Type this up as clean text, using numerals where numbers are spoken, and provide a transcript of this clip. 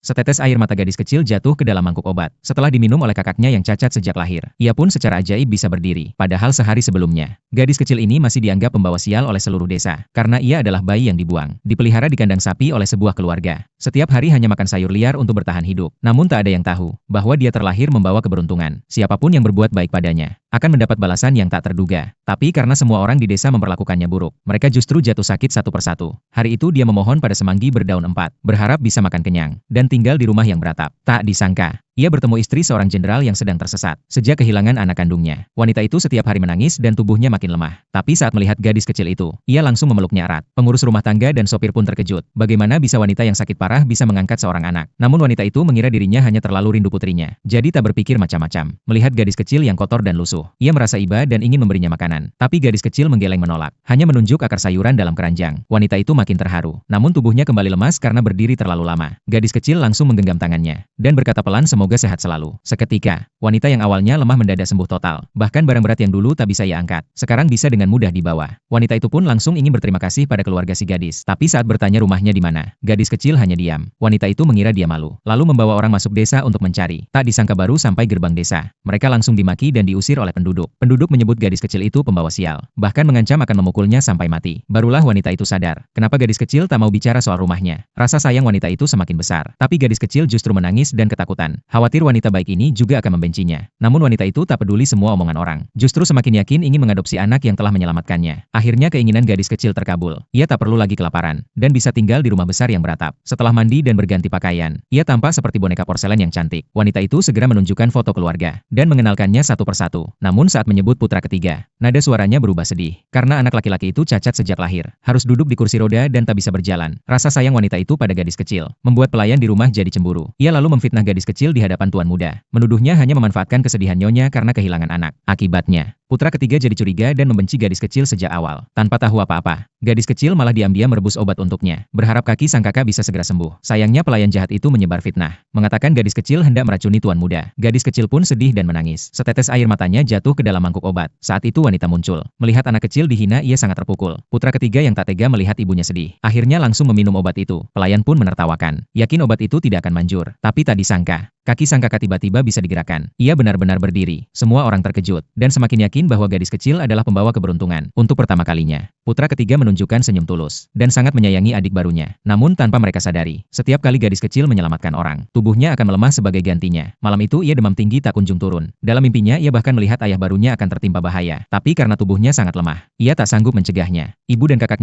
Setetes air mata gadis kecil jatuh ke dalam mangkuk obat. Setelah diminum oleh kakaknya yang cacat sejak lahir, ia pun secara ajaib bisa berdiri. Padahal sehari sebelumnya, gadis kecil ini masih dianggap pembawa sial oleh seluruh desa. Karena ia adalah bayi yang dibuang, dipelihara di kandang sapi oleh sebuah keluarga. Setiap hari hanya makan sayur liar untuk bertahan hidup. Namun tak ada yang tahu, bahwa dia terlahir membawa keberuntungan. Siapapun yang berbuat baik padanya, akan mendapat balasan yang tak terduga. Tapi karena semua orang di desa memperlakukannya buruk, mereka justru jatuh sakit satu persatu. Hari itu dia memohon pada semanggi berdaun empat, berharap bisa makan kenyang, dan tinggal di rumah yang beratap. Tak disangka, ia bertemu istri seorang jenderal yang sedang tersesat. Sejak kehilangan anak kandungnya, wanita itu setiap hari menangis dan tubuhnya makin lemah. Tapi saat melihat gadis kecil itu, ia langsung memeluknya erat. Pengurus rumah tangga dan sopir pun terkejut. Bagaimana bisa wanita yang sakit parah bisa mengangkat seorang anak? Namun wanita itu mengira dirinya hanya terlalu rindu putrinya. Jadi tak berpikir macam-macam. Melihat gadis kecil yang kotor dan lusuh, ia merasa iba dan ingin memberinya makanan. Tapi gadis kecil menggeleng menolak. Hanya menunjuk akar sayuran dalam keranjang. Wanita itu makin terharu. Namun tubuhnya kembali lemas karena berdiri terlalu lama. Gadis kecil langsung menggenggam tangannya dan berkata pelan, semoga sehat selalu. Seketika, wanita yang awalnya lemah mendadak sembuh total. Bahkan barang berat yang dulu tak bisa ia angkat, sekarang bisa dengan mudah dibawa. Wanita itu pun langsung ingin berterima kasih pada keluarga si gadis. Tapi saat bertanya rumahnya di mana, gadis kecil hanya diam. Wanita itu mengira dia malu, lalu membawa orang masuk desa untuk mencari. Tak disangka baru sampai gerbang desa, mereka langsung dimaki dan diusir oleh penduduk. Penduduk menyebut gadis kecil itu pembawa sial, bahkan mengancam akan memukulnya sampai mati. Barulah wanita itu sadar, kenapa gadis kecil tak mau bicara soal rumahnya. Rasa sayang wanita itu semakin besar, tapi gadis kecil justru menangis dan ketakutan. Khawatir wanita baik ini juga akan membencinya. Namun wanita itu tak peduli semua omongan orang. Justru semakin yakin ingin mengadopsi anak yang telah menyelamatkannya. Akhirnya keinginan gadis kecil terkabul. Ia tak perlu lagi kelaparan, dan bisa tinggal di rumah besar yang beratap. Setelah mandi dan berganti pakaian, ia tampak seperti boneka porselen yang cantik. Wanita itu segera menunjukkan foto keluarga, dan mengenalkannya satu persatu. Namun saat menyebut putra ketiga, nada suaranya berubah sedih. Karena anak laki-laki itu cacat sejak lahir, harus duduk di kursi roda dan tak bisa berjalan. Rasa sayang wanita itu pada gadis kecil, membuat pelayan di rumah jadi cemburu. Ia lalu memfitnah gadis kecil di hadapan tuan muda. Menuduhnya hanya memanfaatkan kesedihan nyonya karena kehilangan anak. Akibatnya, putra ketiga jadi curiga dan membenci gadis kecil sejak awal. Tanpa tahu apa-apa, gadis kecil malah diam-diam merebus obat untuknya, berharap kaki sang kakak bisa segera sembuh. Sayangnya pelayan jahat itu menyebar fitnah, mengatakan gadis kecil hendak meracuni tuan muda. Gadis kecil pun sedih dan menangis. Setetes air matanya jatuh ke dalam mangkuk obat. Saat itu wanita muncul. Melihat anak kecil dihina, ia sangat terpukul. Putra ketiga yang tak tega melihat ibunya sedih, akhirnya langsung meminum obat itu. Pelayan pun menertawakan, yakin obat itu tidak akan manjur. Tapi tak disangka, kaki sang kakak tiba-tiba bisa digerakkan. Ia benar-benar berdiri. Semua orang terkejut, dan semakin yakin bahwa gadis kecil adalah pembawa keberuntungan. Untuk pertama kalinya, putra ketiga menunjukkan senyum tulus, dan sangat menyayangi adik barunya. Namun tanpa mereka sadari, setiap kali gadis kecil menyelamatkan orang, tubuhnya akan melemah sebagai gantinya. Malam itu ia demam tinggi tak kunjung turun. Dalam mimpinya ia bahkan melihat ayah barunya akan tertimpa bahaya. Tapi karena tubuhnya sangat lemah, ia tak sanggup mencegahnya. Ibu dan kakaknya